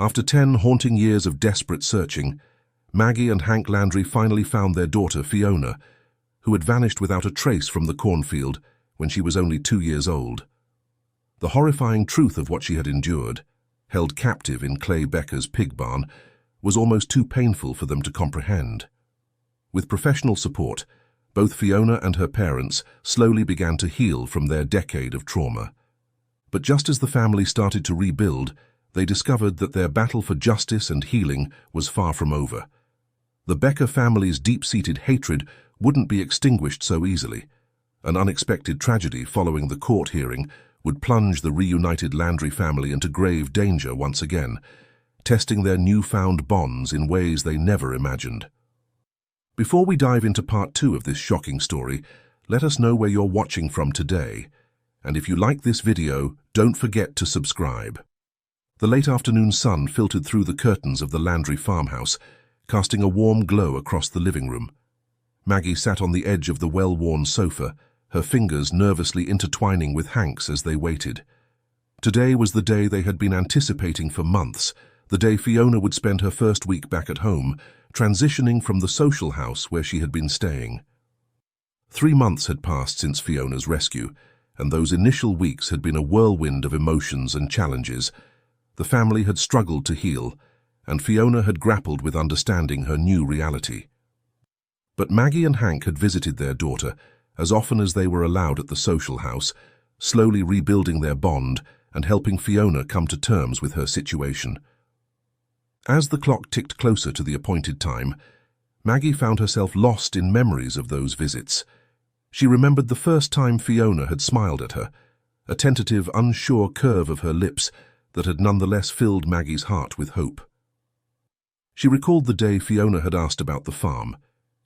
After 10 haunting years of desperate searching, Maggie and Hank Landry finally found their daughter, Fiona, who had vanished without a trace from the cornfield when she was only 2 years old. The horrifying truth of what she had endured, held captive in Clay Becker's pig barn, was almost too painful for them to comprehend. With professional support, both Fiona and her parents slowly began to heal from their decade of trauma. But just as the family started to rebuild, they discovered that their battle for justice and healing was far from over. The Becker family's deep-seated hatred wouldn't be extinguished so easily. An unexpected tragedy following the court hearing would plunge the reunited Landry family into grave danger once again, testing their newfound bonds in ways they never imagined. Before we dive into part 2 of this shocking story, let us know where you're watching from today. And if you like this video, don't forget to subscribe. The late afternoon sun filtered through the curtains of the Landry farmhouse, casting a warm glow across the living room. Maggie sat on the edge of the well-worn sofa, her fingers nervously intertwining with Hank's as they waited. Today was the day they had been anticipating for months, the day Fiona would spend her first week back at home, transitioning from the social house where she had been staying. 3 months had passed since Fiona's rescue, and those initial weeks had been a whirlwind of emotions and challenges. The family had struggled to heal, and Fiona had grappled with understanding her new reality. But Maggie and Hank had visited their daughter as often as they were allowed at the social house, slowly rebuilding their bond and helping Fiona come to terms with her situation. As the clock ticked closer to the appointed time, Maggie found herself lost in memories of those visits. She remembered the first time Fiona had smiled at her, a tentative, unsure curve of her lips that had nonetheless filled Maggie's heart with hope. She recalled the day Fiona had asked about the farm,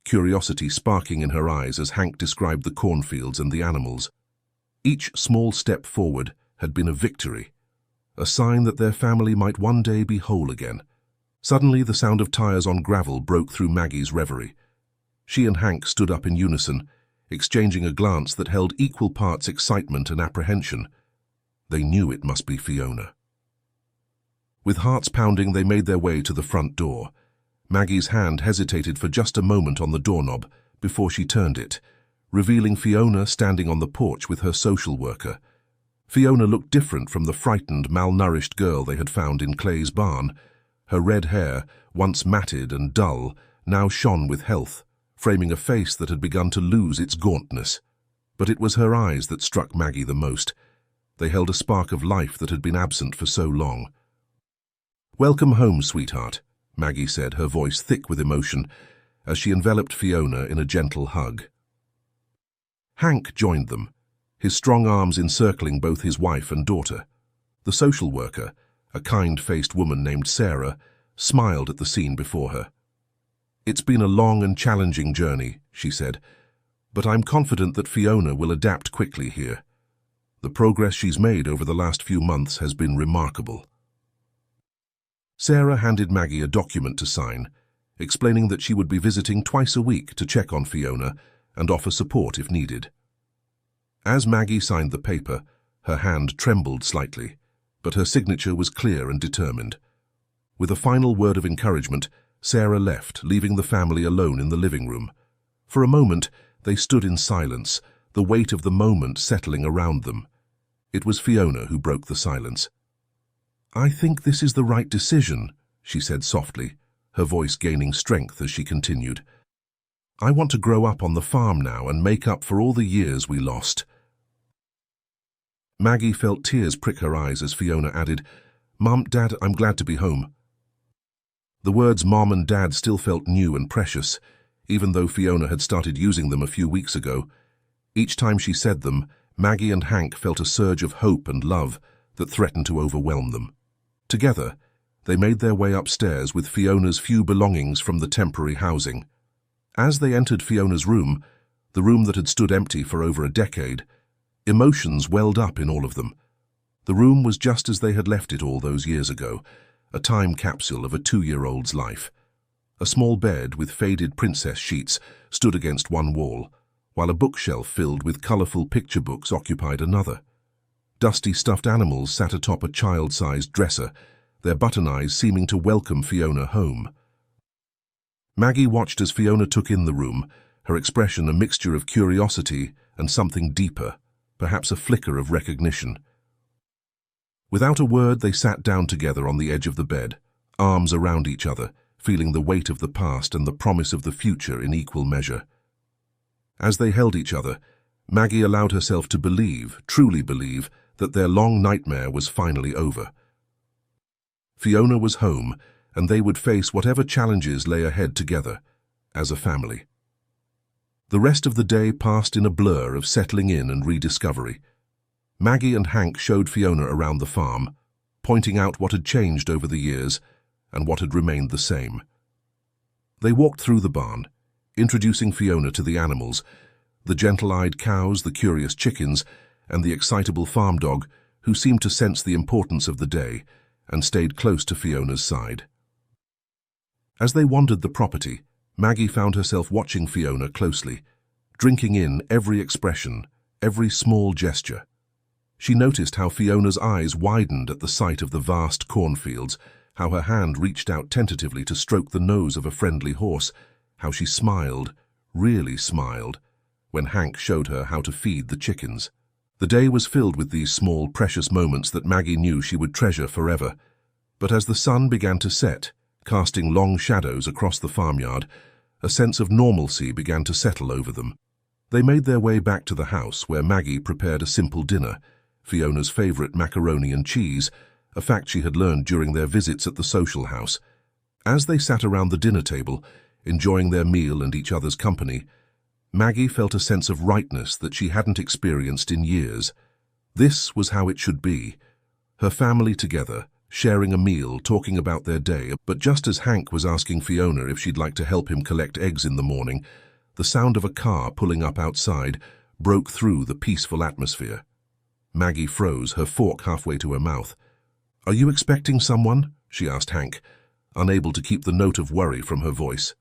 curiosity sparking in her eyes as Hank described the cornfields and the animals. Each small step forward had been a victory, a sign that their family might one day be whole again. Suddenly, the sound of tires on gravel broke through Maggie's reverie. She and Hank stood up in unison, exchanging a glance that held equal parts excitement and apprehension. They knew it must be Fiona. With hearts pounding, they made their way to the front door. Maggie's hand hesitated for just a moment on the doorknob before she turned it, revealing Fiona standing on the porch with her social worker. Fiona looked different from the frightened, malnourished girl they had found in Clay's barn. Her red hair, once matted and dull, now shone with health, framing a face that had begun to lose its gauntness. But it was her eyes that struck Maggie the most. They held a spark of life that had been absent for so long. "Welcome home, sweetheart," Maggie said, her voice thick with emotion, as she enveloped Fiona in a gentle hug. Hank joined them, his strong arms encircling both his wife and daughter. The social worker, a kind-faced woman named Sarah, smiled at the scene before her. "It's been a long and challenging journey," she said, "but I'm confident that Fiona will adapt quickly here. The progress she's made over the last few months has been remarkable." Sarah handed Maggie a document to sign, explaining that she would be visiting twice a week to check on Fiona and offer support if needed. As Maggie signed the paper, her hand trembled slightly, but her signature was clear and determined. With a final word of encouragement, Sarah left, leaving the family alone in the living room. For a moment, they stood in silence, the weight of the moment settling around them. It was Fiona who broke the silence. "I think this is the right decision," she said softly, her voice gaining strength as she continued. "I want to grow up on the farm now and make up for all the years we lost." Maggie felt tears prick her eyes as Fiona added, "Mum, Dad, I'm glad to be home." The words Mom and Dad still felt new and precious, even though Fiona had started using them a few weeks ago. Each time she said them, Maggie and Hank felt a surge of hope and love that threatened to overwhelm them. Together, they made their way upstairs with Fiona's few belongings from the temporary housing. As they entered Fiona's room, the room that had stood empty for over a decade, emotions welled up in all of them. The room was just as they had left it all those years ago, a time capsule of a 2-year-old's life. A small bed with faded princess sheets stood against one wall, while a bookshelf filled with colorful picture books occupied another. Dusty stuffed animals sat atop a child-sized dresser, their button eyes seeming to welcome Fiona home. Maggie watched as Fiona took in the room, her expression a mixture of curiosity and something deeper, perhaps a flicker of recognition. Without a word, they sat down together on the edge of the bed, arms around each other, feeling the weight of the past and the promise of the future in equal measure. As they held each other, Maggie allowed herself to believe, truly believe, that their long nightmare was finally over. Fiona was home, and they would face whatever challenges lay ahead together, as a family. The rest of the day passed in a blur of settling in and rediscovery. Maggie and Hank showed Fiona around the farm, pointing out what had changed over the years and what had remained the same. They walked through the barn, introducing Fiona to the animals, the gentle-eyed cows, the curious chickens, and the excitable farm dog, who seemed to sense the importance of the day and stayed close to Fiona's side. As they wandered the property, Maggie found herself watching Fiona closely, drinking in every expression, every small gesture. She noticed how Fiona's eyes widened at the sight of the vast cornfields, how her hand reached out tentatively to stroke the nose of a friendly horse, how she smiled, really smiled, when Hank showed her how to feed the chickens. The day was filled with these small, precious moments that Maggie knew she would treasure forever. But as the sun began to set, casting long shadows across the farmyard, a sense of normalcy began to settle over them. They made their way back to the house, where Maggie prepared a simple dinner, Fiona's favorite macaroni and cheese, a fact she had learned during their visits at the social house. As they sat around the dinner table, enjoying their meal and each other's company, Maggie felt a sense of rightness that she hadn't experienced in years. This was how it should be. Her family together, sharing a meal, talking about their day. But just as Hank was asking Fiona if she'd like to help him collect eggs in the morning, the sound of a car pulling up outside broke through the peaceful atmosphere. Maggie froze, her fork halfway to her mouth. "Are you expecting someone?" she asked Hank, unable to keep the note of worry from her voice.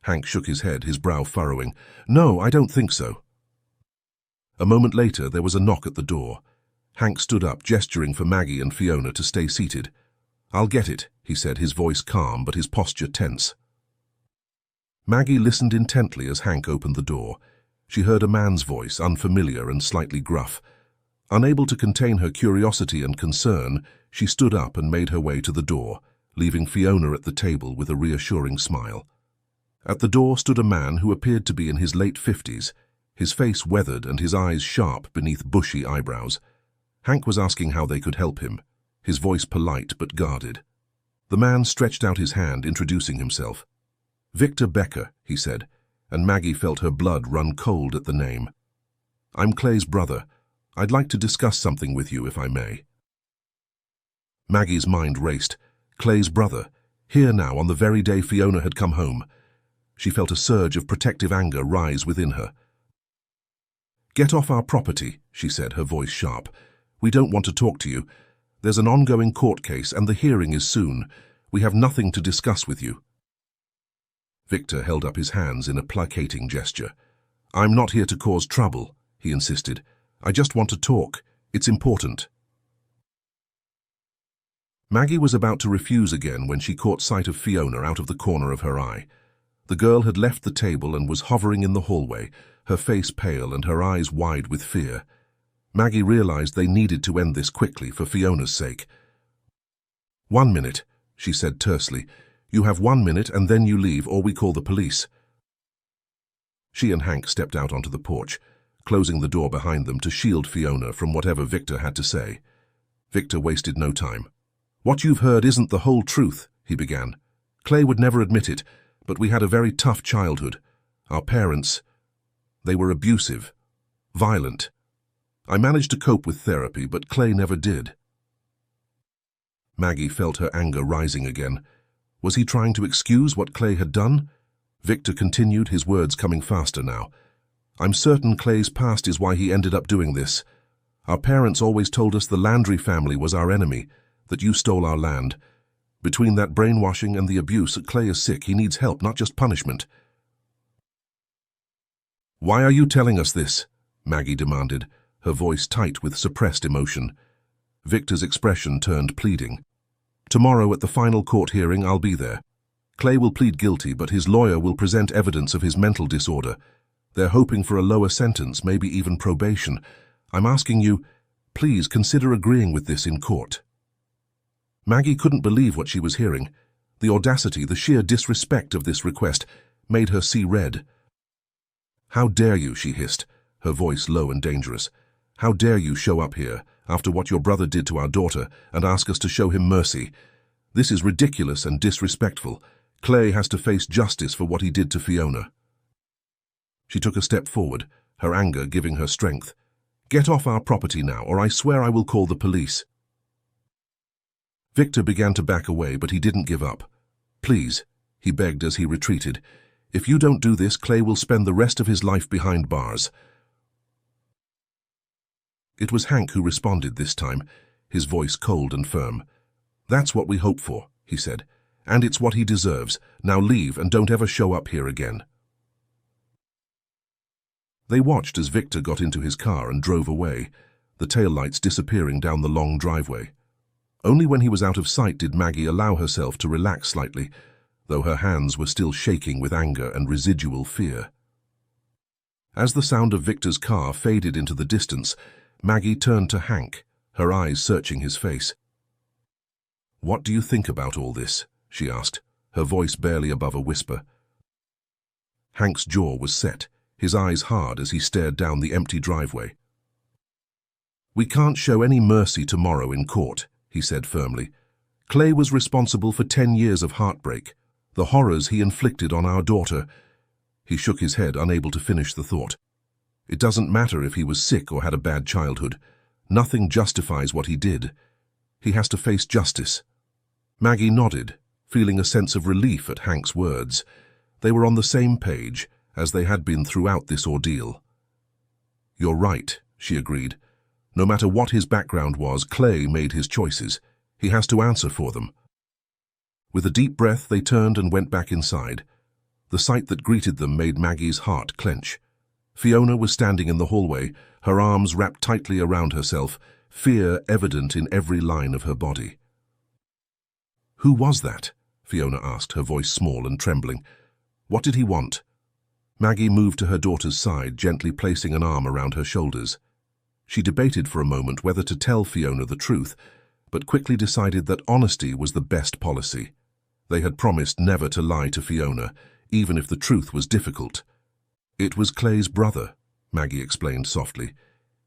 Hank shook his head, his brow furrowing. "No, I don't think so." A moment later, there was a knock at the door. Hank stood up, gesturing for Maggie and Fiona to stay seated. "I'll get it," he said, his voice calm but his posture tense. Maggie listened intently as Hank opened the door. She heard a man's voice, unfamiliar and slightly gruff. Unable to contain her curiosity and concern, she stood up and made her way to the door, leaving Fiona at the table with a reassuring smile. At the door stood a man who appeared to be in his late 50s, his face weathered and his eyes sharp beneath bushy eyebrows. Hank was asking how they could help him, his voice polite but guarded. The man stretched out his hand, introducing himself. "Victor Becker," he said, and Maggie felt her blood run cold at the name. "I'm Clay's brother. I'd like to discuss something with you, if I may." Maggie's mind raced. Clay's brother, here now on the very day Fiona had come home. She felt a surge of protective anger rise within her. "Get off our property," she said, her voice sharp. "We don't want to talk to you. There's an ongoing court case and the hearing is soon. We have nothing to discuss with you." Victor held up his hands in a placating gesture. "I'm not here to cause trouble," he insisted. "I just want to talk. It's important." Maggie was about to refuse again when she caught sight of Fiona out of the corner of her eye. The girl had left the table and was hovering in the hallway, her face pale and her eyes wide with fear. Maggie realized they needed to end this quickly for Fiona's sake. "1 minute," she said tersely. "You have 1 minute and then you leave or we call the police." She and Hank stepped out onto the porch, closing the door behind them to shield Fiona from whatever Victor had to say. Victor wasted no time. "What you've heard isn't the whole truth," he began. "Clay would never admit it, but we had a very tough childhood. Our parents, they were abusive, violent. I managed to cope with therapy, but Clay never did." Maggie felt her anger rising again. Was he trying to excuse what Clay had done? Victor continued, his words coming faster now. "I'm certain Clay's past is why he ended up doing this. Our parents always told us the Landry family was our enemy, that you stole our land. Between that brainwashing and the abuse, Clay is sick. He needs help, not just punishment." "Why are you telling us this?" Maggie demanded, her voice tight with suppressed emotion. Victor's expression turned pleading. Tomorrow at the final court hearing, I'll be there. Clay will plead guilty, but his lawyer will present evidence of his mental disorder. They're hoping for a lower sentence, maybe even probation. I'm asking you, please consider agreeing with this in court." Maggie couldn't believe what she was hearing. The audacity, the sheer disrespect of this request made her see red. "How dare you," she hissed, her voice low and dangerous. "How dare you show up here, after what your brother did to our daughter, and ask us to show him mercy? This is ridiculous and disrespectful. Clay has to face justice for what he did to Fiona." She took a step forward, her anger giving her strength. "Get off our property now, or I swear I will call the police." Victor began to back away, but he didn't give up. "Please," he begged as he retreated. "If you don't do this, Clay will spend the rest of his life behind bars." It was Hank who responded this time, his voice cold and firm. "That's what we hope for," he said, "and it's what he deserves. Now leave and don't ever show up here again." They watched as Victor got into his car and drove away, the taillights disappearing down the long driveway. Only when he was out of sight did Maggie allow herself to relax slightly, though her hands were still shaking with anger and residual fear. As the sound of Victor's car faded into the distance, Maggie turned to Hank, her eyes searching his face. "What do you think about all this?" she asked, her voice barely above a whisper. Hank's jaw was set, his eyes hard as he stared down the empty driveway. "We can't show any mercy tomorrow in court," he said firmly. "Clay was responsible for 10 years of heartbreak, the horrors he inflicted on our daughter." He shook his head, unable to finish the thought. "It doesn't matter if he was sick or had a bad childhood. Nothing justifies what he did. He has to face justice." Maggie nodded, feeling a sense of relief at Hank's words. They were on the same page, as they had been throughout this ordeal. "You're right," she agreed. "No matter what his background was, Clay made his choices. He has to answer for them." With a deep breath, they turned and went back inside. The sight that greeted them made Maggie's heart clench. Fiona was standing in the hallway, her arms wrapped tightly around herself, fear evident in every line of her body. "Who was that?" Fiona asked, her voice small and trembling. "What did he want?" Maggie moved to her daughter's side, gently placing an arm around her shoulders. She debated for a moment whether to tell Fiona the truth, but quickly decided that honesty was the best policy. They had promised never to lie to Fiona, even if the truth was difficult. "It was Clay's brother," Maggie explained softly.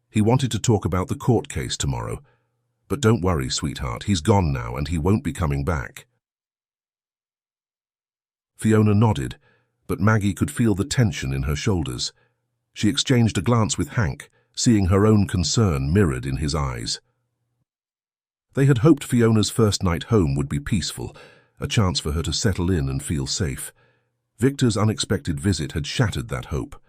"He wanted to talk about the court case tomorrow. But don't worry, sweetheart, he's gone now and he won't be coming back." Fiona nodded, but Maggie could feel the tension in her shoulders. She exchanged a glance with Hank, seeing her own concern mirrored in his eyes. They had hoped Fiona's first night home would be peaceful, a chance for her to settle in and feel safe. Victor's unexpected visit had shattered that hope.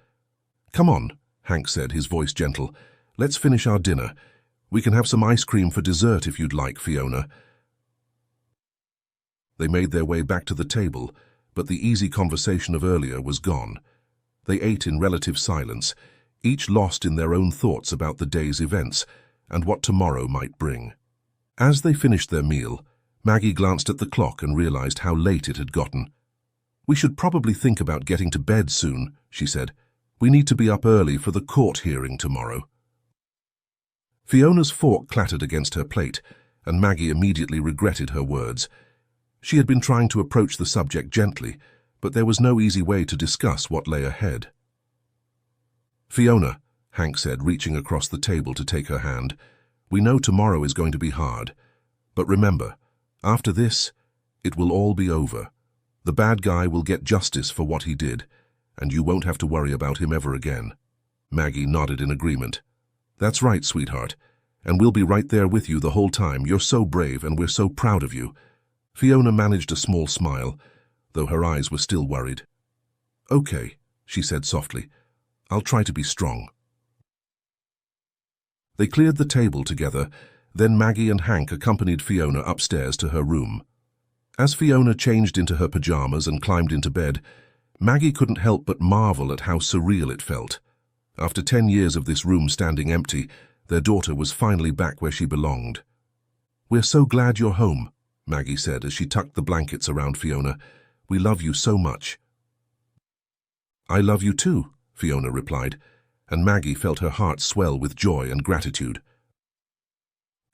"Come on," Hank said, his voice gentle. "Let's finish our dinner. We can have some ice cream for dessert if you'd like, Fiona." They made their way back to the table, but the easy conversation of earlier was gone. They ate in relative silence, each lost in their own thoughts about the day's events and what tomorrow might bring. As they finished their meal, Maggie glanced at the clock and realized how late it had gotten. "We should probably think about getting to bed soon," she said. "We need to be up early for the court hearing tomorrow." Fiona's fork clattered against her plate, and Maggie immediately regretted her words. She had been trying to approach the subject gently, but there was no easy way to discuss what lay ahead. "Fiona," Hank said, reaching across the table to take her hand, "we know tomorrow is going to be hard. But remember, after this, it will all be over. The bad guy will get justice for what he did, and you won't have to worry about him ever again." Maggie nodded in agreement. "That's right, sweetheart, and we'll be right there with you the whole time. You're so brave, and we're so proud of you." Fiona managed a small smile, though her eyes were still worried. "Okay," she said softly. "I'll try to be strong." They cleared the table together, then Maggie and Hank accompanied Fiona upstairs to her room. As Fiona changed into her pajamas and climbed into bed, Maggie couldn't help but marvel at how surreal it felt. After 10 years of this room standing empty, their daughter was finally back where she belonged. "We're so glad you're home," Maggie said as she tucked the blankets around Fiona. "We love you so much." "I love you too," Fiona replied, and Maggie felt her heart swell with joy and gratitude.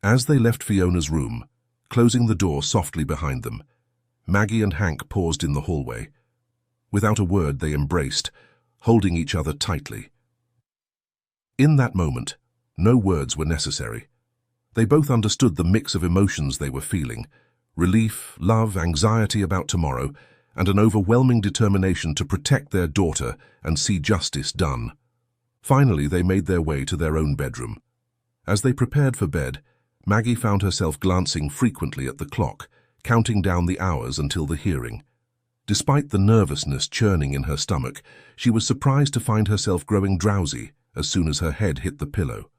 As they left Fiona's room, closing the door softly behind them, Maggie and Hank paused in the hallway. Without a word, they embraced, holding each other tightly. In that moment, no words were necessary. They both understood the mix of emotions they were feeling: relief, love, anxiety about tomorrow, and an overwhelming determination to protect their daughter and see justice done. Finally, they made their way to their own bedroom. As they prepared for bed, Maggie found herself glancing frequently at the clock, counting down the hours until the hearing. Despite the nervousness churning in her stomach, she was surprised to find herself growing drowsy as soon as her head hit the pillow.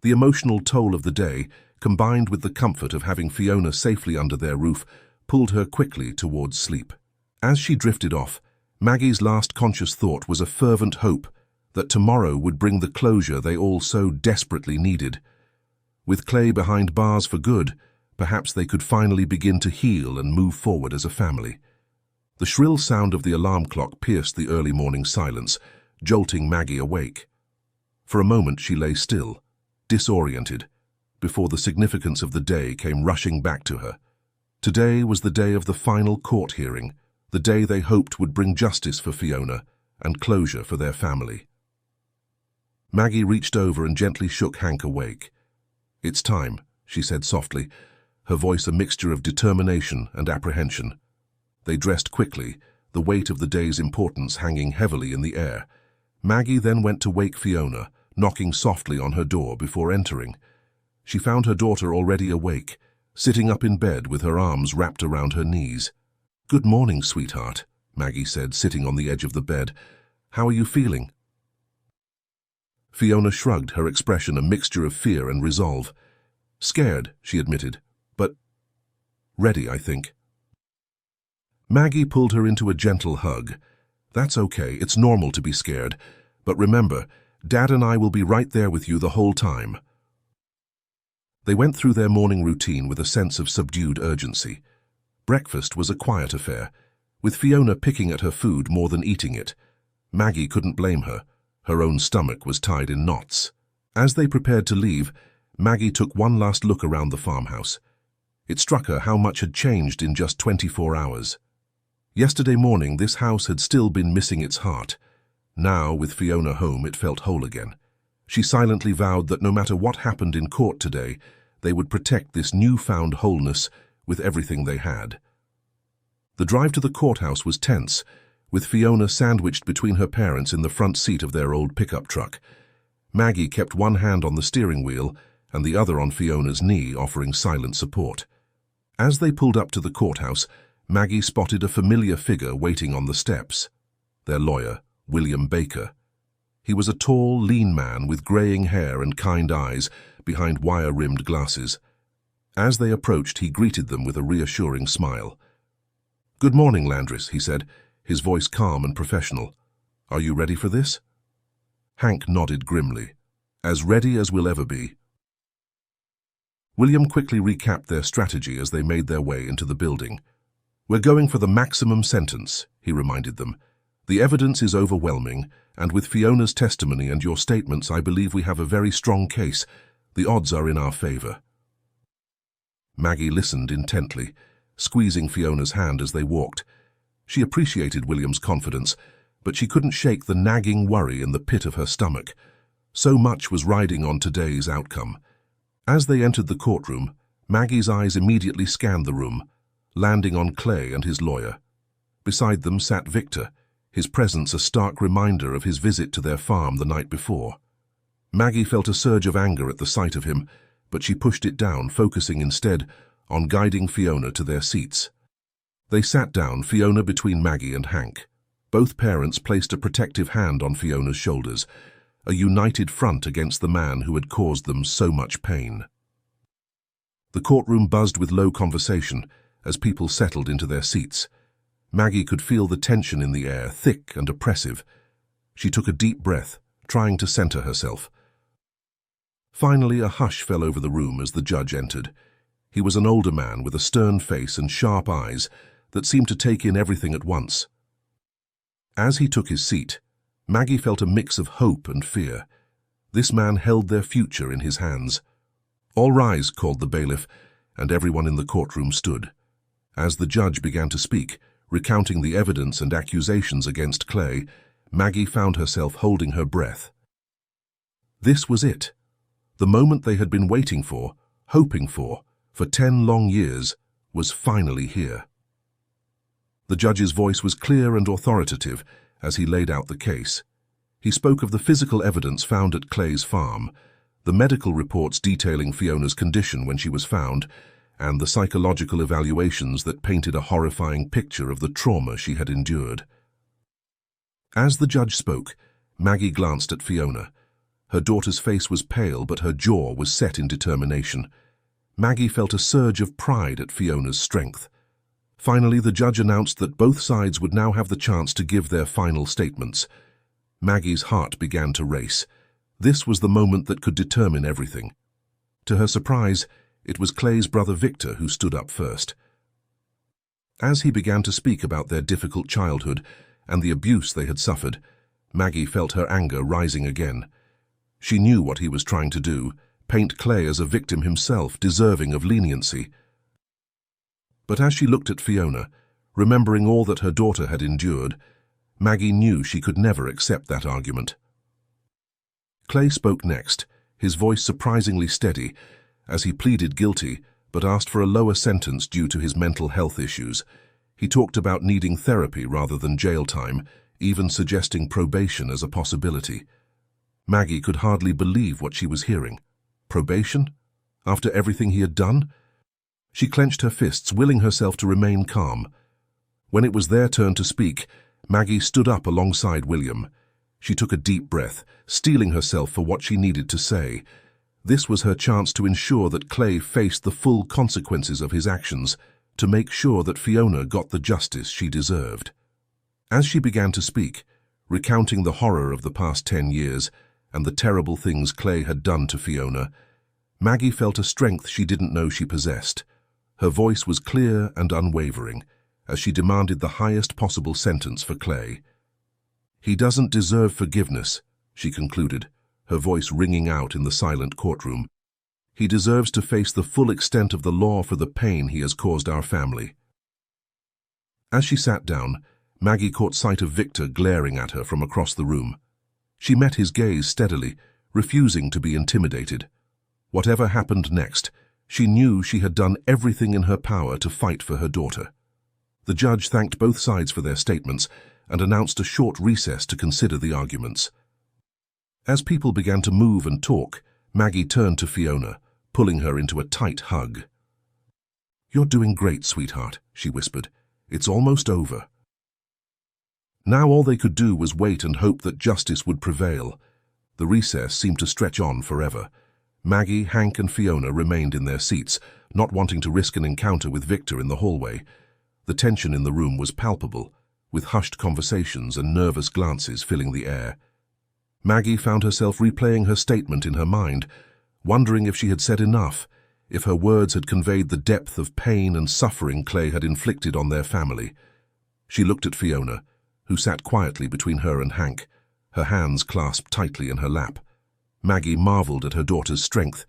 The emotional toll of the day, combined with the comfort of having Fiona safely under their roof, pulled her quickly towards sleep. As she drifted off, Maggie's last conscious thought was a fervent hope that tomorrow would bring the closure they all so desperately needed. With Clay behind bars for good, perhaps they could finally begin to heal and move forward as a family. The shrill sound of the alarm clock pierced the early morning silence, jolting Maggie awake. For a moment she lay still, disoriented, before the significance of the day came rushing back to her. Today was the day of the final court hearing, the day they hoped would bring justice for Fiona and closure for their family. Maggie reached over and gently shook Hank awake. "It's time," she said softly, her voice a mixture of determination and apprehension. They dressed quickly, the weight of the day's importance hanging heavily in the air. Maggie then went to wake Fiona, knocking softly on her door before entering. She found her daughter already awake, sitting up in bed with her arms wrapped around her knees. "Good morning, sweetheart," Maggie said, sitting on the edge of the bed. "How are you feeling?" Fiona shrugged, her expression a mixture of fear and resolve. "Scared," she admitted, "but ready, I think." Maggie pulled her into a gentle hug. "That's okay, it's normal to be scared. But remember, Dad and I will be right there with you the whole time." They went through their morning routine with a sense of subdued urgency. Breakfast was a quiet affair, with Fiona picking at her food more than eating it. Maggie couldn't blame her. Her own stomach was tied in knots. As they prepared to leave, Maggie took one last look around the farmhouse. It struck her how much had changed in just 24 hours. Yesterday morning, this house had still been missing its heart. Now, with Fiona home, it felt whole again. She silently vowed that no matter what happened in court today, they would protect this newfound wholeness with everything they had. The drive to the courthouse was tense, with Fiona sandwiched between her parents in the front seat of their old pickup truck. Maggie kept one hand on the steering wheel and the other on Fiona's knee, offering silent support. As they pulled up to the courthouse, Maggie spotted a familiar figure waiting on the steps. Their lawyer, William Becker. He was a tall, lean man with graying hair and kind eyes behind wire-rimmed glasses. As they approached, he greeted them with a reassuring smile. "Good morning, Landris," he said, his voice calm and professional. "Are you ready for this?" Hank nodded grimly. "As ready as we'll ever be." William quickly recapped their strategy as they made their way into the building. "We're going for the maximum sentence," he reminded them. "The evidence is overwhelming, and with Fiona's testimony and your statements, I believe we have a very strong case. The odds are in our favor." Maggie listened intently, squeezing Fiona's hand as they walked. She appreciated William's confidence, but she couldn't shake the nagging worry in the pit of her stomach. So much was riding on today's outcome. As they entered the courtroom, Maggie's eyes immediately scanned the room, landing on Clay and his lawyer. Beside them sat Victor, his presence a stark reminder of his visit to their farm the night before. Maggie felt a surge of anger at the sight of him, but she pushed it down, focusing instead on guiding Fiona to their seats. They sat down, Fiona between Maggie and Hank. Both parents placed a protective hand on Fiona's shoulders, a united front against the man who had caused them so much pain. The courtroom buzzed with low conversation as people settled into their seats. Maggie could feel the tension in the air, thick and oppressive. She took a deep breath, trying to center herself. Finally, a hush fell over the room as the judge entered. He was an older man with a stern face and sharp eyes that seemed to take in everything at once. As he took his seat, Maggie felt a mix of hope and fear. This man held their future in his hands. "All rise," called the bailiff, and everyone in the courtroom stood. As the judge began to speak, recounting the evidence and accusations against Clay, Maggie found herself holding her breath. This was it. The moment they had been waiting for, hoping for 10 long years, was finally here. The judge's voice was clear and authoritative as he laid out the case. He spoke of the physical evidence found at Clay's farm, the medical reports detailing Fiona's condition when she was found, and the psychological evaluations that painted a horrifying picture of the trauma she had endured. As the judge spoke, Maggie glanced at Fiona. Her daughter's face was pale, but her jaw was set in determination. Maggie felt a surge of pride at Fiona's strength. Finally, the judge announced that both sides would now have the chance to give their final statements. Maggie's heart began to race. This was the moment that could determine everything. To her surprise, it was Clay's brother Victor who stood up first. As he began to speak about their difficult childhood and the abuse they had suffered, Maggie felt her anger rising again. She knew what he was trying to do, paint Clay as a victim himself, deserving of leniency. But as she looked at Fiona, remembering all that her daughter had endured, Maggie knew she could never accept that argument. Clay spoke next, his voice surprisingly steady, as he pleaded guilty but asked for a lower sentence due to his mental health issues. He talked about needing therapy rather than jail time, even suggesting probation as a possibility. Maggie could hardly believe what she was hearing. Probation? After everything he had done? She clenched her fists, willing herself to remain calm. When it was their turn to speak, Maggie stood up alongside William. She took a deep breath, steeling herself for what she needed to say. This was her chance to ensure that Clay faced the full consequences of his actions, to make sure that Fiona got the justice she deserved. As she began to speak, recounting the horror of the past 10 years and the terrible things Clay had done to Fiona, Maggie felt a strength she didn't know she possessed. Her voice was clear and unwavering as she demanded the highest possible sentence for Clay. "He doesn't deserve forgiveness," she concluded, her voice ringing out in the silent courtroom. "He deserves to face the full extent of the law for the pain he has caused our family." As she sat down, Maggie caught sight of Victor glaring at her from across the room. She met his gaze steadily, refusing to be intimidated. Whatever happened next, she knew she had done everything in her power to fight for her daughter. The judge thanked both sides for their statements and announced a short recess to consider the arguments. As people began to move and talk, Maggie turned to Fiona, pulling her into a tight hug. "You're doing great, sweetheart," she whispered. "It's almost over." Now all they could do was wait and hope that justice would prevail. The recess seemed to stretch on forever. Maggie, Hank, and Fiona remained in their seats, not wanting to risk an encounter with Victor in the hallway. The tension in the room was palpable, with hushed conversations and nervous glances filling the air. Maggie found herself replaying her statement in her mind, wondering if she had said enough, if her words had conveyed the depth of pain and suffering Clay had inflicted on their family. She looked at Fiona, who sat quietly between her and Hank, her hands clasped tightly in her lap. Maggie marveled at her daughter's strength,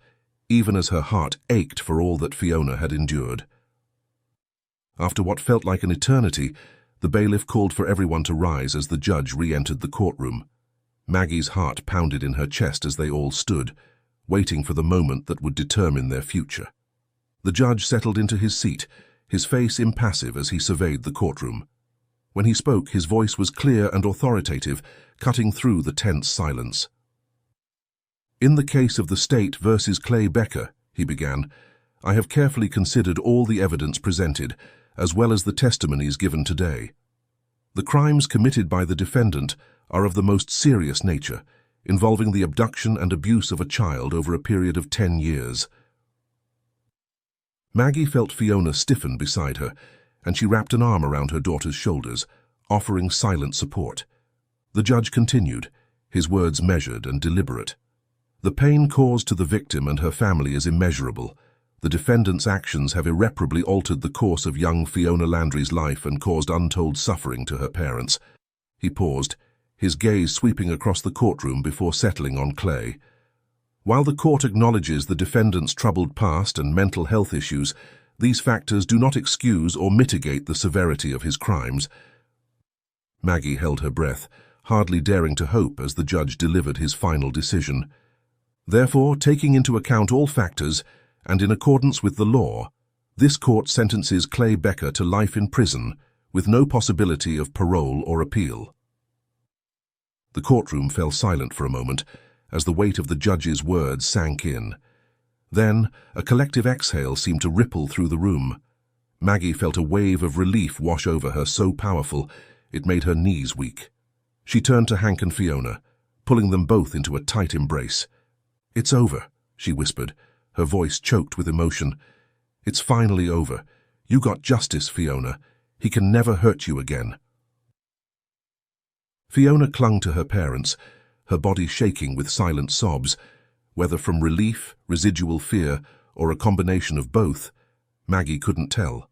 even as her heart ached for all that Fiona had endured. After what felt like an eternity, the bailiff called for everyone to rise as the judge re-entered the courtroom. Maggie's heart pounded in her chest as they all stood, waiting for the moment that would determine their future. The judge settled into his seat, his face impassive as he surveyed the courtroom. When he spoke, his voice was clear and authoritative, cutting through the tense silence. "In the case of the state versus Clay Becker," he began, "I have carefully considered all the evidence presented, as well as the testimonies given today. The crimes committed by the defendant are of the most serious nature, involving the abduction and abuse of a child over a period of 10 years. Maggie felt Fiona stiffen beside her, and she wrapped an arm around her daughter's shoulders, offering silent support. The judge continued, his words measured and deliberate. "The pain caused to the victim and her family is immeasurable. The defendant's actions have irreparably altered the course of young Fiona Landry's life and caused untold suffering to her parents. He paused, his gaze sweeping across the courtroom before settling on Clay. While the court acknowledges the defendant's troubled past and mental health issues, these factors do not excuse or mitigate the severity of his crimes. Maggie held her breath, hardly daring to hope as the judge delivered his final decision. Therefore, taking into account all factors, and in accordance with the law, this court sentences Clay Becker to life in prison, with no possibility of parole or appeal. The courtroom fell silent for a moment, as the weight of the judge's words sank in. Then, a collective exhale seemed to ripple through the room. Maggie felt a wave of relief wash over her so powerful, it made her knees weak. She turned to Hank and Fiona, pulling them both into a tight embrace. "It's over," she whispered, her voice choked with emotion. "It's finally over. You got justice, Fiona. He can never hurt you again." Fiona clung to her parents, her body shaking with silent sobs. Whether from relief, residual fear, or a combination of both, Maggie couldn't tell.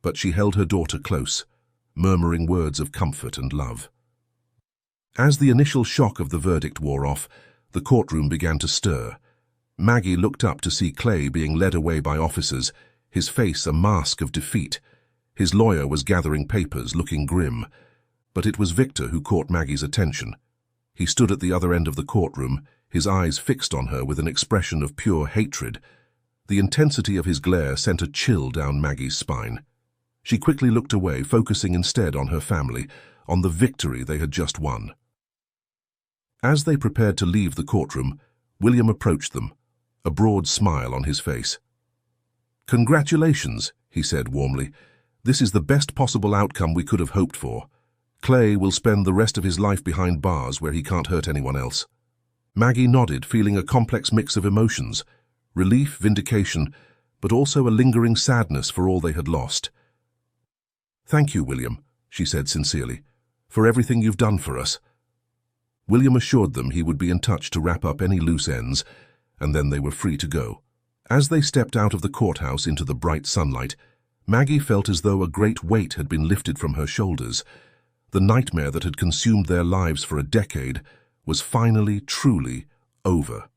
But she held her daughter close, murmuring words of comfort and love. As the initial shock of the verdict wore off, the courtroom began to stir. Maggie looked up to see Clay being led away by officers, his face a mask of defeat. His lawyer was gathering papers, looking grim. But it was Victor who caught Maggie's attention. He stood at the other end of the courtroom, his eyes fixed on her with an expression of pure hatred. The intensity of his glare sent a chill down Maggie's spine. She quickly looked away, focusing instead on her family, on the victory they had just won. As they prepared to leave the courtroom, William approached them, a broad smile on his face. "Congratulations," he said warmly. "This is the best possible outcome we could have hoped for. Clay will spend the rest of his life behind bars where he can't hurt anyone else." Maggie nodded, feeling a complex mix of emotions, relief, vindication, but also a lingering sadness for all they had lost. "Thank you, William," she said sincerely, "for everything you've done for us." William assured them he would be in touch to wrap up any loose ends, and then they were free to go. As they stepped out of the courthouse into the bright sunlight, Maggie felt as though a great weight had been lifted from her shoulders. The nightmare that had consumed their lives for a decade was finally, truly over.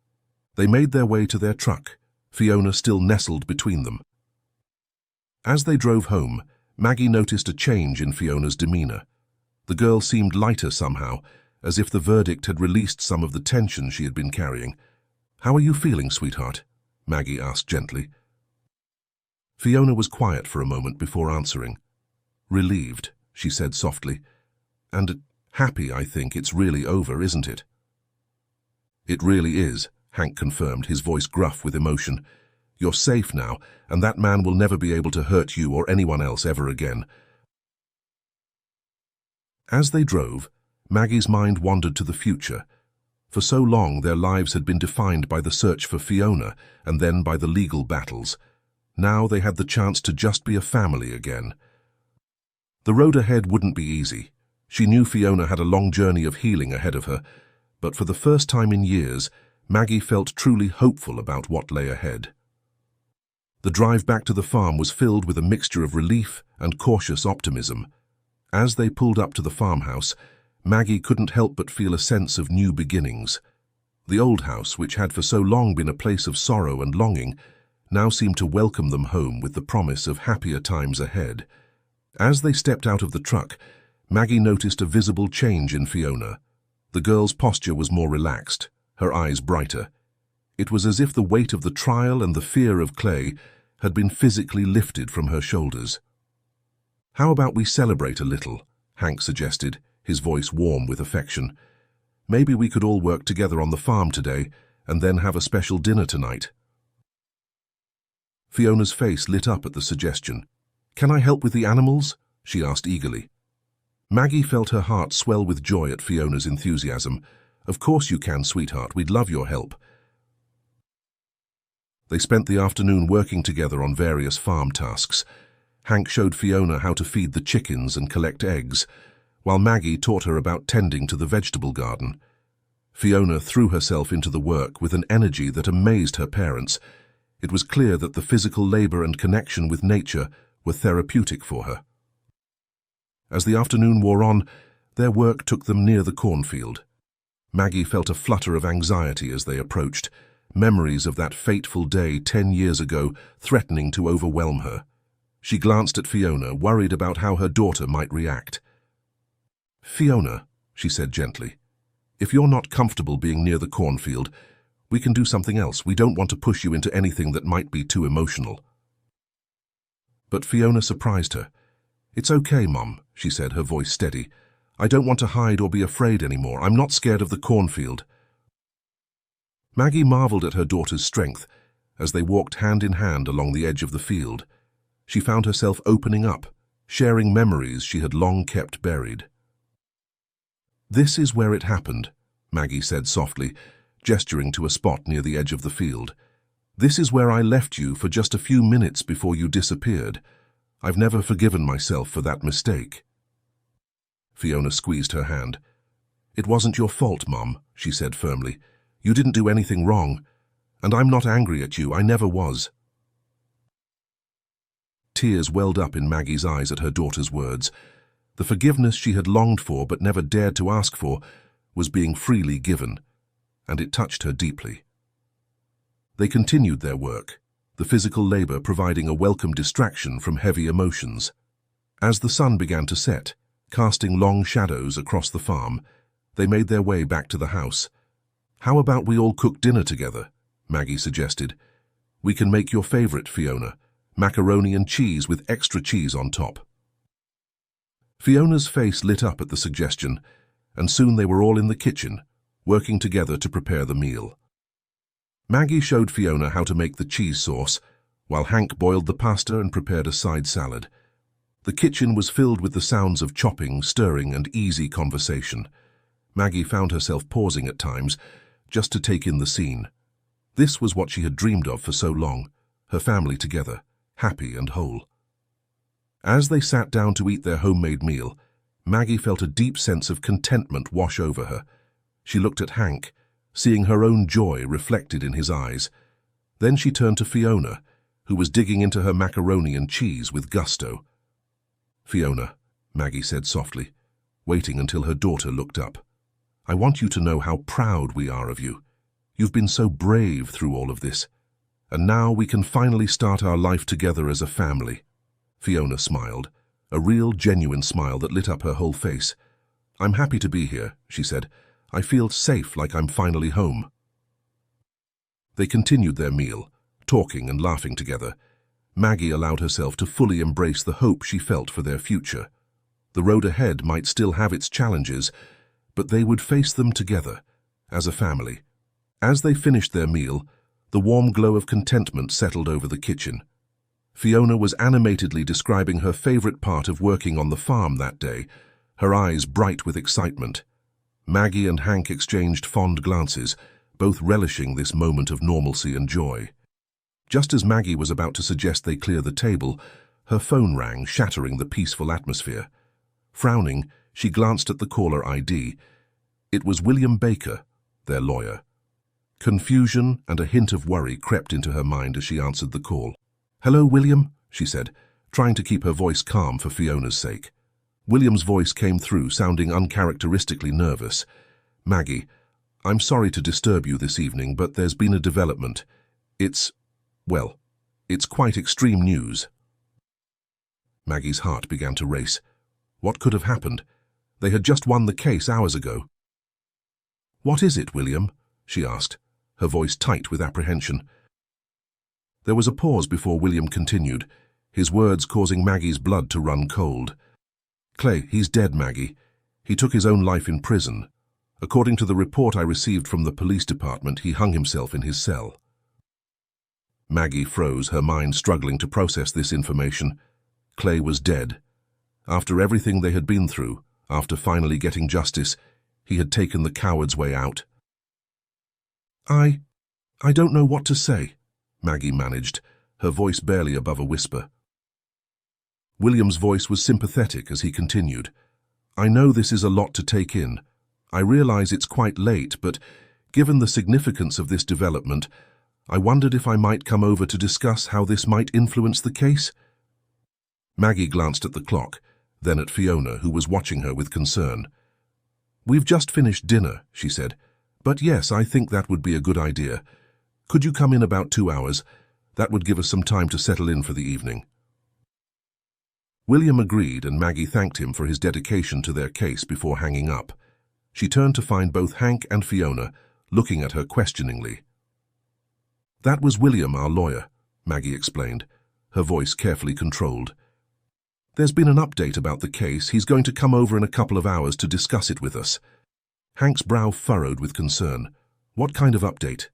They made their way to their truck, Fiona still nestled between them. As they drove home, Maggie noticed a change in Fiona's demeanor. The girl seemed lighter somehow, as if the verdict had released some of the tension she had been carrying. "How are you feeling, sweetheart?" Maggie asked gently. Fiona was quiet for a moment before answering. "Relieved," she said softly. "And happy, I think. It's really over, isn't it?" "It really is," Hank confirmed, his voice gruff with emotion. "You're safe now, and that man will never be able to hurt you or anyone else ever again." As they drove, Maggie's mind wandered to the future. For so long, their lives had been defined by the search for Fiona and then by the legal battles. Now they had the chance to just be a family again. The road ahead wouldn't be easy. She knew Fiona had a long journey of healing ahead of her, but for the first time in years, Maggie felt truly hopeful about what lay ahead. The drive back to the farm was filled with a mixture of relief and cautious optimism. As they pulled up to the farmhouse, Maggie couldn't help but feel a sense of new beginnings. The old house, which had for so long been a place of sorrow and longing, now seemed to welcome them home with the promise of happier times ahead. As they stepped out of the truck, Maggie noticed a visible change in Fiona. The girl's posture was more relaxed, her eyes brighter. It was as if the weight of the trial and the fear of Clay had been physically lifted from her shoulders. "How about we celebrate a little?" Hank suggested, his voice warm with affection. "Maybe we could all work together on the farm today and then have a special dinner tonight." Fiona's face lit up at the suggestion. "Can I help with the animals?" she asked eagerly. Maggie felt her heart swell with joy at Fiona's enthusiasm. "Of course you can, sweetheart. We'd love your help." They spent the afternoon working together on various farm tasks. Hank showed Fiona how to feed the chickens and collect eggs, while Maggie taught her about tending to the vegetable garden. Fiona threw herself into the work with an energy that amazed her parents. It was clear that the physical labor and connection with nature were therapeutic for her. As the afternoon wore on, their work took them near the cornfield. Maggie felt a flutter of anxiety as they approached, memories of that fateful day 10 years ago threatening to overwhelm her. She glanced at Fiona, worried about how her daughter might react. "Fiona," she said gently, "if you're not comfortable being near the cornfield, we can do something else. We don't want to push you into anything that might be too emotional." But Fiona surprised her. "It's okay, Mum," she said, her voice steady. "I don't want to hide or be afraid anymore. I'm not scared of the cornfield." Maggie marveled at her daughter's strength as they walked hand in hand along the edge of the field. She found herself opening up, sharing memories she had long kept buried. "This is where it happened," Maggie said softly, gesturing to a spot near the edge of the field. "This is where I left you for just a few minutes before you disappeared. I've never forgiven myself for that mistake." Fiona squeezed her hand. "It wasn't your fault, Mum," she said firmly. "You didn't do anything wrong, and I'm not angry at you. I never was." Tears welled up in Maggie's eyes at her daughter's words. The forgiveness she had longed for but never dared to ask for was being freely given, and it touched her deeply. They continued their work, the physical labor providing a welcome distraction from heavy emotions. As the sun began to set, casting long shadows across the farm, they made their way back to the house. "How about we all cook dinner together?" Maggie suggested. "We can make your favorite, Fiona, macaroni and cheese with extra cheese on top." Fiona's face lit up at the suggestion, and soon they were all in the kitchen, working together to prepare the meal. Maggie showed Fiona how to make the cheese sauce, while Hank boiled the pasta and prepared a side salad. The kitchen was filled with the sounds of chopping, stirring, and easy conversation. Maggie found herself pausing at times, just to take in the scene. This was what she had dreamed of for so long, her family together, happy and whole. As they sat down to eat their homemade meal, Maggie felt a deep sense of contentment wash over her. She looked at Hank, seeing her own joy reflected in his eyes. Then she turned to Fiona, who was digging into her macaroni and cheese with gusto. "Fiona," Maggie said softly, waiting until her daughter looked up, "I want you to know how proud we are of you. You've been so brave through all of this. And now we can finally start our life together as a family." Fiona smiled, a real, genuine smile that lit up her whole face. "I'm happy to be here," she said. "I feel safe, like I'm finally home." They continued their meal, talking and laughing together. Maggie allowed herself to fully embrace the hope she felt for their future. The road ahead might still have its challenges, but they would face them together, as a family. As they finished their meal, the warm glow of contentment settled over the kitchen. Fiona was animatedly describing her favorite part of working on the farm that day, her eyes bright with excitement. Maggie and Hank exchanged fond glances, both relishing this moment of normalcy and joy. Just as Maggie was about to suggest they clear the table, her phone rang, shattering the peaceful atmosphere. Frowning, she glanced at the caller ID. It was William Becker, their lawyer. Confusion and a hint of worry crept into her mind as she answered the call. "Hello, William," she said, trying to keep her voice calm for Fiona's sake. William's voice came through, sounding uncharacteristically nervous. "Maggie, I'm sorry to disturb you this evening, but there's been a development. It's quite extreme news." Maggie's heart began to race. What could have happened? They had just won the case hours ago. "What is it, William?" she asked, her voice tight with apprehension. There was a pause before William continued, his words causing Maggie's blood to run cold. "Clay, he's dead, Maggie. He took his own life in prison. According to the report I received from the police department, he hung himself in his cell." Maggie froze, her mind struggling to process this information. Clay was dead. After everything they had been through, after finally getting justice, he had taken the coward's way out. I don't know what to say," Maggie managed, her voice barely above a whisper. William's voice was sympathetic as he continued. "I know this is a lot to take in. I realize it's quite late, but given the significance of this development, I wondered if I might come over to discuss how this might influence the case." Maggie glanced at the clock, then at Fiona, who was watching her with concern. "We've just finished dinner," she said. "But yes, I think that would be a good idea. Could you come in about 2 hours? That would give us some time to settle in for the evening." William agreed, and Maggie thanked him for his dedication to their case before hanging up. She turned to find both Hank and Fiona looking at her questioningly. "That was William, our lawyer," Maggie explained, her voice carefully controlled. "There's been an update about the case. He's going to come over in a couple of hours to discuss it with us." Hank's brow furrowed with concern. "What kind of update?"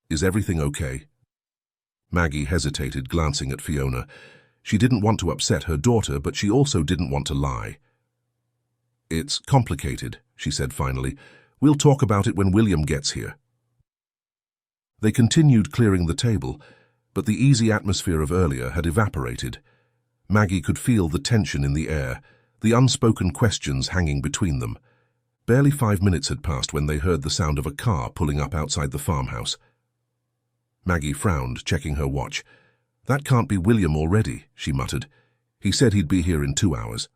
"Is everything okay?" Maggie hesitated, glancing at Fiona. She didn't want to upset her daughter, but she also didn't want to lie. "It's complicated," she said finally. "We'll talk about it when William gets here." They continued clearing the table, but the easy atmosphere of earlier had evaporated. Maggie could feel the tension in the air, the unspoken questions hanging between them. Barely 5 minutes had passed when they heard the sound of a car pulling up outside the farmhouse. Maggie frowned, checking her watch. "That can't be William already," she muttered. "He said he'd be here in 2 hours."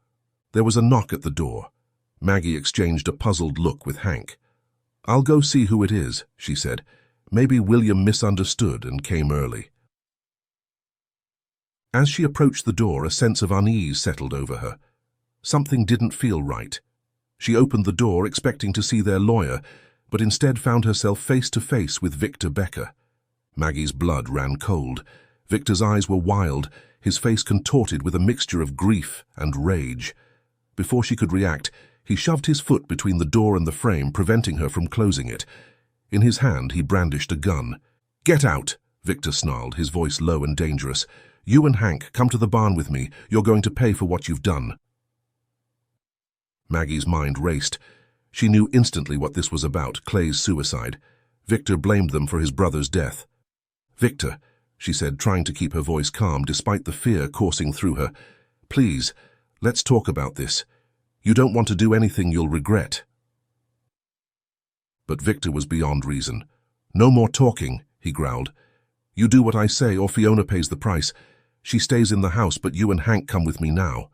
There was a knock at the door. Maggie exchanged a puzzled look with Hank. "I'll go see who it is," she said. "Maybe William misunderstood and came early." As she approached the door, a sense of unease settled over her. Something didn't feel right. She opened the door expecting to see their lawyer, but instead found herself face to face with Victor Becker. Maggie's blood ran cold. Victor's eyes were wild, his face contorted with a mixture of grief and rage. Before she could react, he shoved his foot between the door and the frame, preventing her from closing it. In his hand, he brandished a gun. "Get out!" Victor snarled, his voice low and dangerous. "You and Hank, come to the barn with me. You're going to pay for what you've done." Maggie's mind raced. She knew instantly what this was about, Clay's suicide. Victor blamed them for his brother's death. "Victor," she said, trying to keep her voice calm despite the fear coursing through her. "Please, let's talk about this. You don't want to do anything you'll regret." But Victor was beyond reason. "No more talking," he growled. "You do what I say or Fiona pays the price. She stays in the house, but you and Hank come with me now."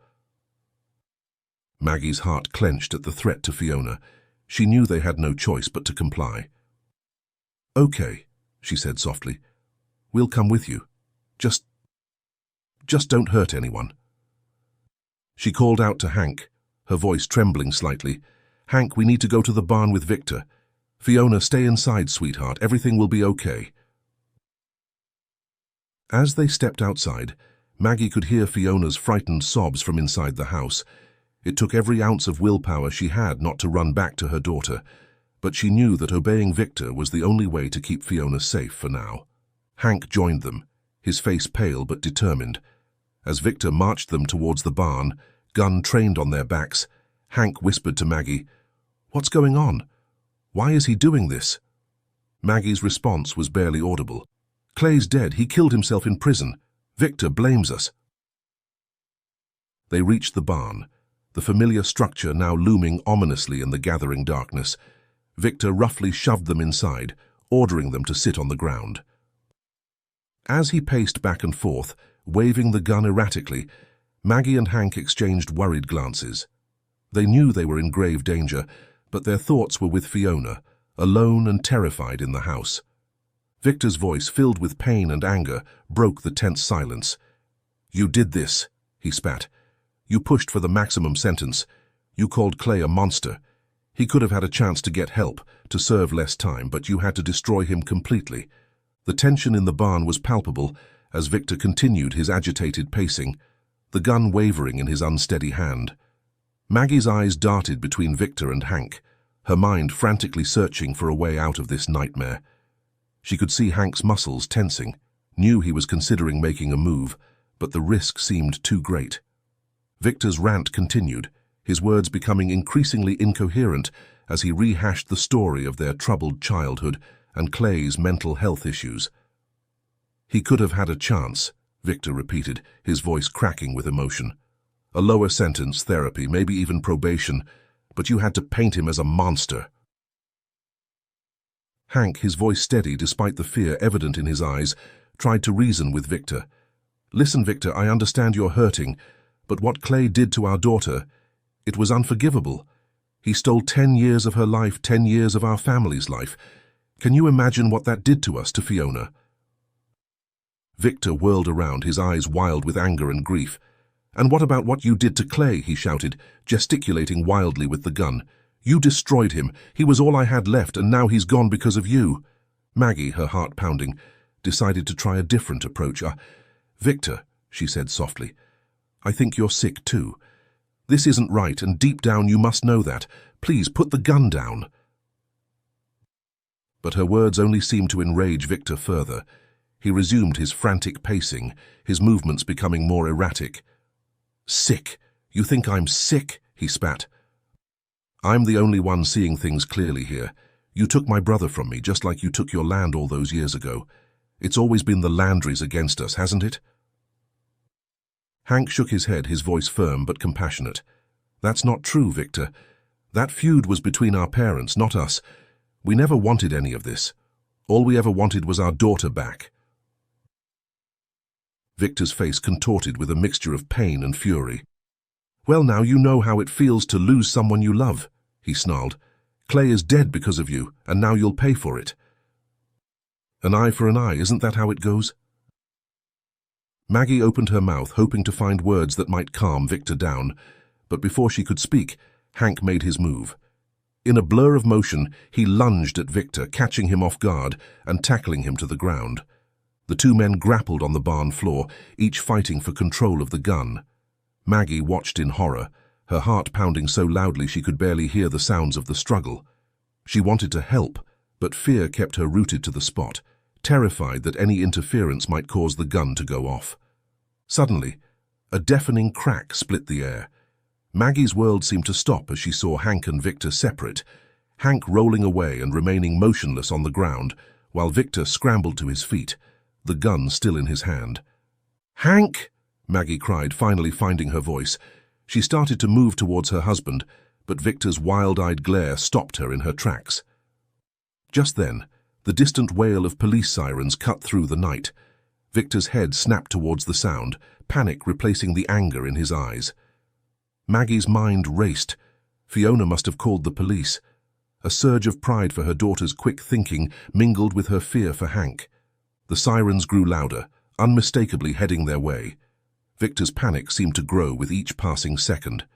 Maggie's heart clenched at the threat to Fiona. She knew they had no choice but to comply. "Okay," she said softly. "We'll come with you. Just don't hurt anyone." She called out to Hank, her voice trembling slightly. "Hank, we need to go to the barn with Victor. Fiona, stay inside, sweetheart. Everything will be okay." As they stepped outside, Maggie could hear Fiona's frightened sobs from inside the house. It took every ounce of willpower she had not to run back to her daughter, but she knew that obeying Victor was the only way to keep Fiona safe for now. Hank joined them, his face pale but determined. As Victor marched them towards the barn, gun trained on their backs, Hank whispered to Maggie, "What's going on? Why is he doing this?" Maggie's response was barely audible. "Clay's dead. He killed himself in prison. Victor blames us." They reached the barn, the familiar structure now looming ominously in the gathering darkness. Victor roughly shoved them inside, ordering them to sit on the ground. As he paced back and forth, waving the gun erratically, Maggie and Hank exchanged worried glances. They knew they were in grave danger, but their thoughts were with Fiona, alone and terrified in the house. Victor's voice, filled with pain and anger, broke the tense silence. "You did this," he spat. "You pushed for the maximum sentence. You called Clay a monster. He could have had a chance to get help, to serve less time, but you had to destroy him completely." The tension in the barn was palpable as Victor continued his agitated pacing, the gun wavering in his unsteady hand. Maggie's eyes darted between Victor and Hank, her mind frantically searching for a way out of this nightmare. She could see Hank's muscles tensing, knew he was considering making a move, but the risk seemed too great. Victor's rant continued, his words becoming increasingly incoherent as he rehashed the story of their troubled childhood and Clay's mental health issues. "He could have had a chance," Victor repeated, his voice cracking with emotion. "A lower sentence, therapy, maybe even probation, but you had to paint him as a monster." Hank, his voice steady despite the fear evident in his eyes, tried to reason with Victor. "Listen, Victor, I understand you're hurting, but what Clay did to our daughter, it was unforgivable. He stole 10 years of her life, 10 years of our family's life. Can you imagine what that did to us, to Fiona?" Victor whirled around, his eyes wild with anger and grief. "And what about what you did to Clay?" he shouted, gesticulating wildly with the gun. "You destroyed him. He was all I had left, and now he's gone because of you." Maggie, her heart pounding, decided to try a different approach. "Victor," she said softly, "I think you're sick too. This isn't right, and deep down you must know that. Please put the gun down." But her words only seemed to enrage Victor further. He resumed his frantic pacing, his movements becoming more erratic. "Sick? You think I'm sick?" he spat. "I'm the only one seeing things clearly here. You took my brother from me, just like you took your land all those years ago. It's always been the Landrys against us, hasn't it?" Hank shook his head, his voice firm but compassionate. "That's not true, Victor. That feud was between our parents, not us. We never wanted any of this. All we ever wanted was our daughter back." Victor's face contorted with a mixture of pain and fury. "Well, now you know how it feels to lose someone you love," he snarled. "Clay is dead because of you, and now you'll pay for it. An eye for an eye, isn't that how it goes?" Maggie opened her mouth, hoping to find words that might calm Victor down, but before she could speak, Hank made his move. In a blur of motion, he lunged at Victor, catching him off guard and tackling him to the ground. The two men grappled on the barn floor, each fighting for control of the gun. Maggie watched in horror, her heart pounding so loudly she could barely hear the sounds of the struggle. She wanted to help, but fear kept her rooted to the spot, terrified that any interference might cause the gun to go off. Suddenly, a deafening crack split the air. Maggie's world seemed to stop as she saw Hank and Victor separate, Hank rolling away and remaining motionless on the ground, while Victor scrambled to his feet, the gun still in his hand. "Hank!" Maggie cried, finally finding her voice. She started to move towards her husband, but Victor's wild-eyed glare stopped her in her tracks. Just then, the distant wail of police sirens cut through the night. Victor's head snapped towards the sound, panic replacing the anger in his eyes. Maggie's mind raced. Fiona must have called the police. A surge of pride for her daughter's quick thinking mingled with her fear for Hank. The sirens grew louder, unmistakably heading their way. Victor's panic seemed to grow with each passing second.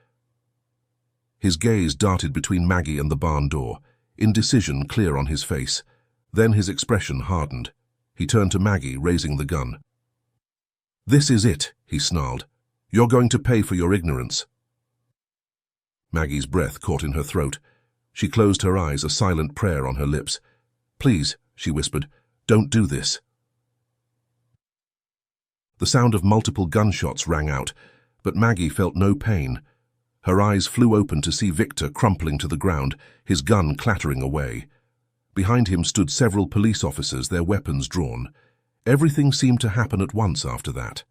His gaze darted between Maggie and the barn door, indecision clear on his face. Then his expression hardened. He turned to Maggie, raising the gun. "This is it," he snarled. "You're going to pay for your ignorance." Maggie's breath caught in her throat. She closed her eyes, a silent prayer on her lips. "Please," she whispered, "don't do this." The sound of multiple gunshots rang out, but Maggie felt no pain. Her eyes flew open to see Victor crumpling to the ground, his gun clattering away. Behind him stood several police officers, their weapons drawn. Everything seemed to happen at once after that.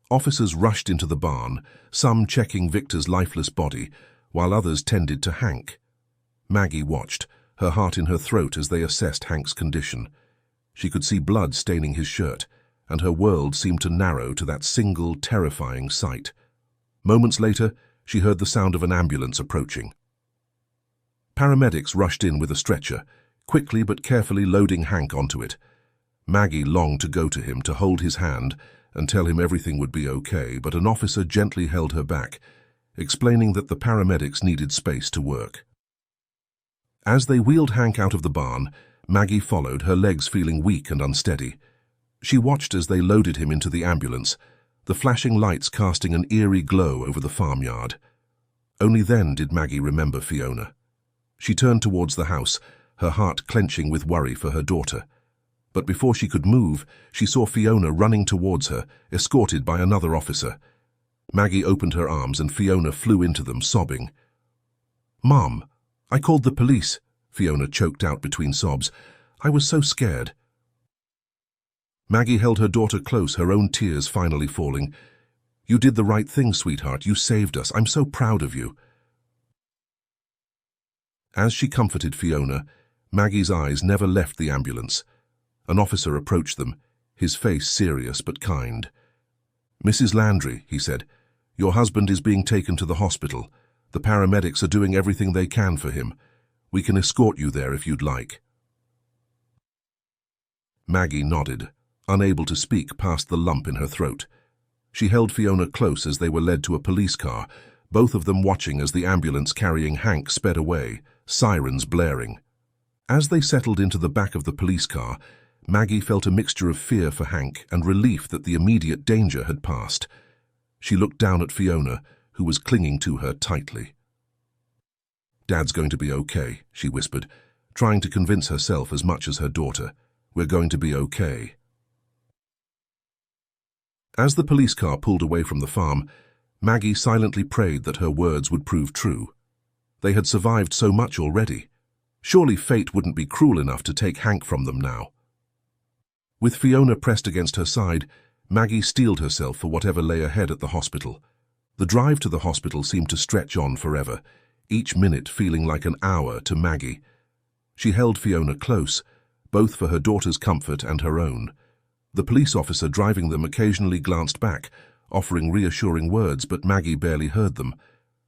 Officers rushed into the barn, some checking Victor's lifeless body, while others tended to Hank. Maggie watched, her heart in her throat as they assessed Hank's condition. She could see blood staining his shirt, and her world seemed to narrow to that single, terrifying sight. Moments later, she heard the sound of an ambulance approaching. Paramedics rushed in with a stretcher, quickly but carefully loading Hank onto it. Maggie longed to go to him, to hold his hand, and tell him everything would be okay, but an officer gently held her back, explaining that the paramedics needed space to work. As they wheeled Hank out of the barn, Maggie followed, her legs feeling weak and unsteady. She watched as they loaded him into the ambulance, the flashing lights casting an eerie glow over the farmyard. Only then did Maggie remember Fiona. She turned towards the house, her heart clenching with worry for her daughter. But before she could move, she saw Fiona running towards her, escorted by another officer. Maggie opened her arms and Fiona flew into them, sobbing. "Mom, I called the police," Fiona choked out between sobs. "I was so scared." Maggie held her daughter close, her own tears finally falling. "You did the right thing, sweetheart. You saved us. I'm so proud of you." As she comforted Fiona, Maggie's eyes never left the ambulance. An officer approached them, his face serious but kind. "Mrs. Landry," he said, "your husband is being taken to the hospital. The paramedics are doing everything they can for him. We can escort you there if you'd like." Maggie nodded, unable to speak past the lump in her throat. She held Fiona close as they were led to a police car, both of them watching as the ambulance carrying Hank sped away, sirens blaring. As they settled into the back of the police car, Maggie felt a mixture of fear for Hank and relief that the immediate danger had passed. She looked down at Fiona, who was clinging to her tightly. "Dad's going to be okay," she whispered, trying to convince herself as much as her daughter. "We're going to be okay." As the police car pulled away from the farm, Maggie silently prayed that her words would prove true. They had survived so much already. Surely fate wouldn't be cruel enough to take Hank from them now. With Fiona pressed against her side, Maggie steeled herself for whatever lay ahead at the hospital. The drive to the hospital seemed to stretch on forever, each minute feeling like an hour to Maggie. She held Fiona close, both for her daughter's comfort and her own. The police officer driving them occasionally glanced back, offering reassuring words, but Maggie barely heard them,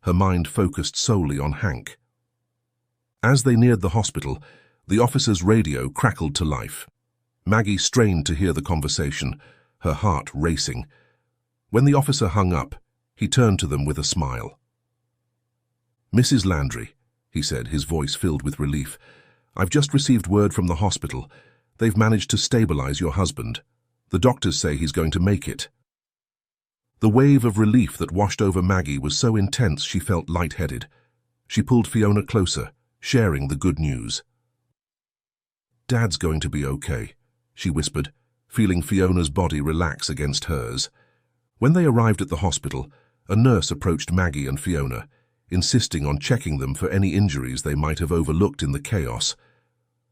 her mind focused solely on Hank. As they neared the hospital, the officer's radio crackled to life. Maggie strained to hear the conversation, her heart racing. When the officer hung up, he turned to them with a smile. "Mrs. Landry," he said, his voice filled with relief, "I've just received word from the hospital. They've managed to stabilize your husband. The doctors say he's going to make it." The wave of relief that washed over Maggie was so intense she felt lightheaded. She pulled Fiona closer, sharing the good news. "Dad's going to be okay," she whispered, feeling Fiona's body relax against hers. When they arrived at the hospital, a nurse approached Maggie and Fiona, insisting on checking them for any injuries they might have overlooked in the chaos.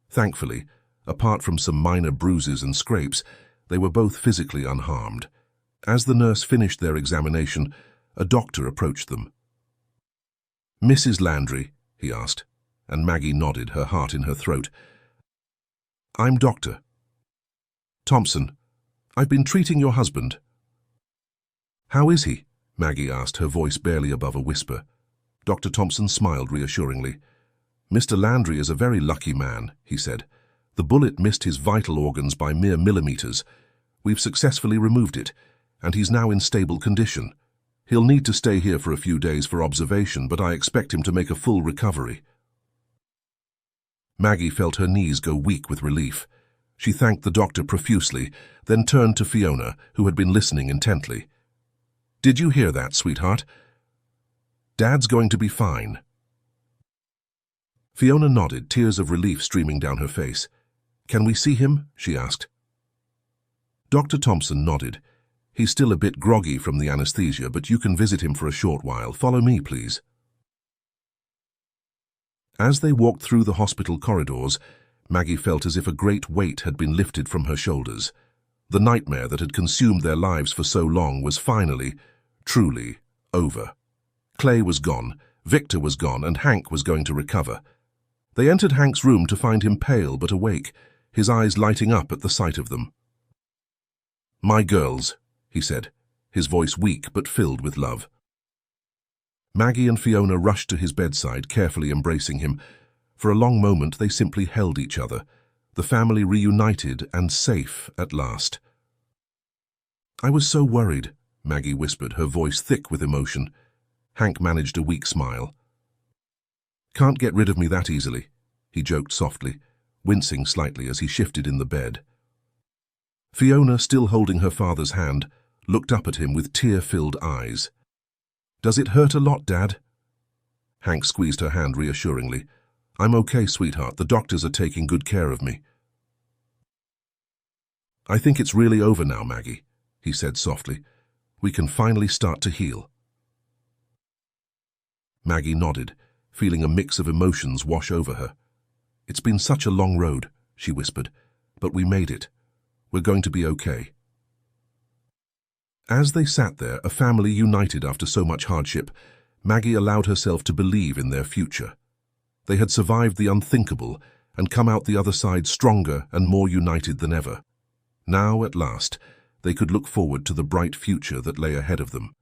Thankfully, apart from some minor bruises and scrapes, they were both physically unharmed. As the nurse finished their examination, a doctor approached them. "Mrs. Landry?" he asked, and Maggie nodded, her heart in her throat. "I'm Dr. Thompson. I've been treating your husband." "How is he?" Maggie asked, her voice barely above a whisper. Dr. Thompson smiled reassuringly. "Mr. Landry is a very lucky man," he said. "The bullet missed his vital organs by mere millimeters. We've successfully removed it, and he's now in stable condition. He'll need to stay here for a few days for observation, but I expect him to make a full recovery." Maggie felt her knees go weak with relief. She thanked the doctor profusely, then turned to Fiona, who had been listening intently. "Did you hear that, sweetheart? Dad's going to be fine." Fiona nodded, tears of relief streaming down her face. "Can we see him?" she asked. Dr. Thompson nodded. "He's still a bit groggy from the anesthesia, but you can visit him for a short while. Follow me, please." As they walked through the hospital corridors, Maggie felt as if a great weight had been lifted from her shoulders. The nightmare that had consumed their lives for so long was finally, truly, over. Clay was gone, Victor was gone, and Hank was going to recover. They entered Hank's room to find him pale but awake, his eyes lighting up at the sight of them. "My girls," he said, his voice weak but filled with love. Maggie and Fiona rushed to his bedside, carefully embracing him. For a long moment they simply held each other, the family reunited and safe at last. "I was so worried," Maggie whispered, her voice thick with emotion. Hank managed a weak smile. "Can't get rid of me that easily," he joked softly, wincing slightly as he shifted in the bed. Fiona, still holding her father's hand, looked up at him with tear-filled eyes. "Does it hurt a lot, Dad?" Hank squeezed her hand reassuringly. "I'm okay, sweetheart. The doctors are taking good care of me." "I think it's really over now, Maggie," he said softly. "We can finally start to heal." Maggie nodded, feeling a mix of emotions wash over her. "It's been such a long road," she whispered, "but we made it. We're going to be okay." As they sat there, a family united after so much hardship, Maggie allowed herself to believe in their future. They had survived the unthinkable, and come out the other side stronger and more united than ever. Now, at last, they could look forward to the bright future that lay ahead of them.